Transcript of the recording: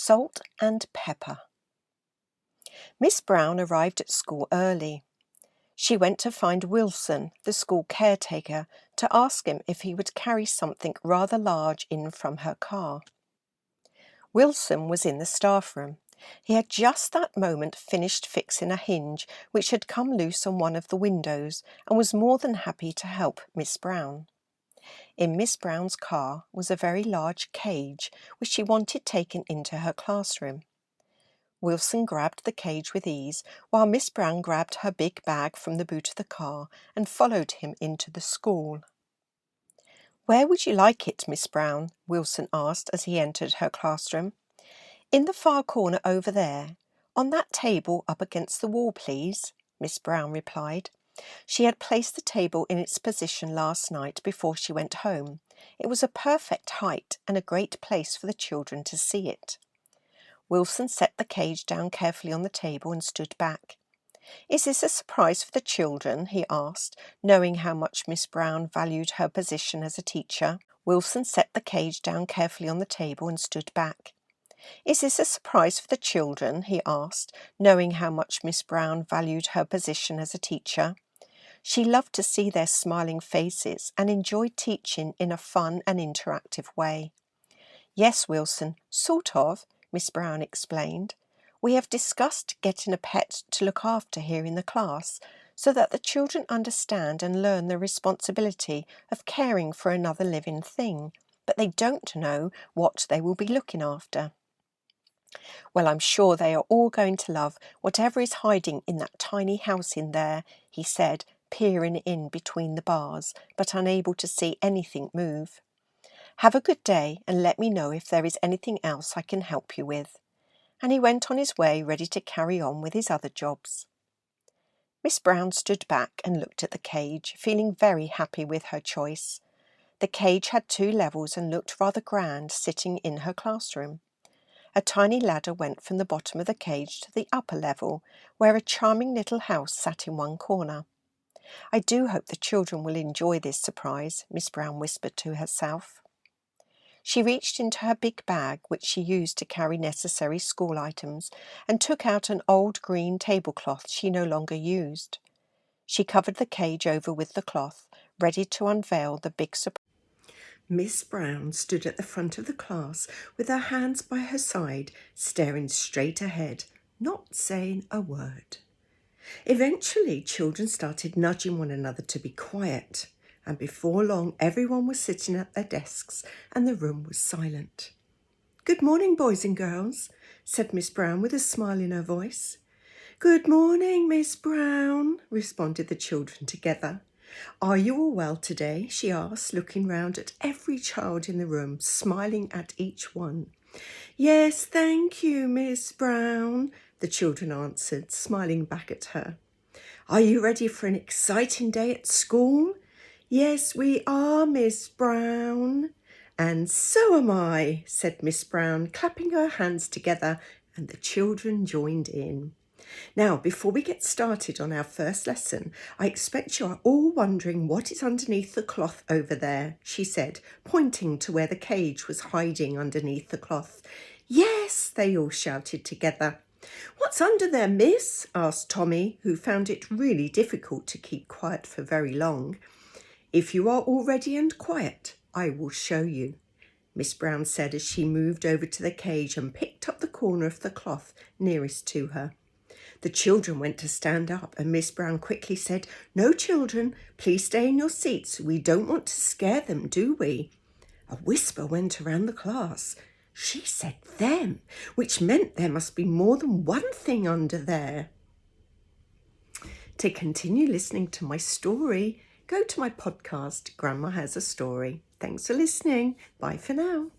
Salt and pepper. Miss Brown arrived at school early. She went to find Wilson, the school caretaker, to ask him if he would carry something rather large in from her car. Wilson was in the staff room. He had just that moment finished fixing a hinge which had come loose on one of the windows and was more than happy to help Miss Brown. In Miss Brown's car was a very large cage which she wanted taken into her classroom. Wilson grabbed the cage with ease, while Miss Brown grabbed her big bag from the boot of the car and followed him into the school. "Where would you like it, Miss Brown?" Wilson asked as he entered her classroom. "In the far corner over there. On that table up against the wall, please," Miss Brown replied. She had placed the table in its position last night before she went home. It was a perfect height and a great place for the children to see it. Wilson set the cage down carefully on the table and stood back. "Is this a surprise for the children?" he asked, knowing how much Miss Brown valued her position as a teacher. Wilson set the cage down carefully on the table and stood back. "Is this a surprise for the children?" he asked, knowing how much Miss Brown valued her position as a teacher. She loved to see their smiling faces and enjoyed teaching in a fun and interactive way. "Yes, Wilson, sort of," Miss Brown explained. "We have discussed getting a pet to look after here in the class so that the children understand and learn the responsibility of caring for another living thing, but they don't know what they will be looking after." "Well, I'm sure they are all going to love whatever is hiding in that tiny house in there," he said, peering in between the bars, but unable to see anything move. "Have a good day and let me know if there is anything else I can help you with." And he went on his way ready to carry on with his other jobs. Miss Brown stood back and looked at the cage, feeling very happy with her choice. The cage had 2 levels and looked rather grand sitting in her classroom. A tiny ladder went from the bottom of the cage to the upper level, where a charming little house sat in one corner. "I do hope the children will enjoy this surprise," Miss Brown whispered to herself. She reached into her big bag, which she used to carry necessary school items, and took out an old green tablecloth she no longer used. She covered the cage over with the cloth, ready to unveil the big surprise. Miss Brown stood at the front of the class with her hands by her side, staring straight ahead, not saying a word. Eventually, children started nudging one another to be quiet, and before long everyone was sitting at their desks and the room was silent. "Good morning, boys and girls," said Miss Brown with a smile in her voice. "Good morning, Miss Brown," responded the children together. "Are you all well today?" she asked, looking round at every child in the room, smiling at each one. "Yes, thank you, Miss Brown," the children answered, smiling back at her. "Are you ready for an exciting day at school?" "Yes, we are, Miss Brown." "And so am I," said Miss Brown, clapping her hands together, and the children joined in. "Now, before we get started on our first lesson, I expect you are all wondering what is underneath the cloth over there," she said, pointing to where the cage was hiding underneath the cloth. "Yes," they all shouted together. "What's under there, miss?" asked Tommy, who found it really difficult to keep quiet for very long. "If you are all ready and quiet, I will show you," Miss Brown said as she moved over to the cage and picked up the corner of the cloth nearest to her. The children went to stand up, and Miss Brown quickly said, "No, children, please stay in your seats. We don't want to scare them, do we?" A whisper went around the class. She said them, which meant there must be more than one thing under there. To continue listening to my story, go to my podcast, Grandma Has a Story. Thanks for listening. Bye for now.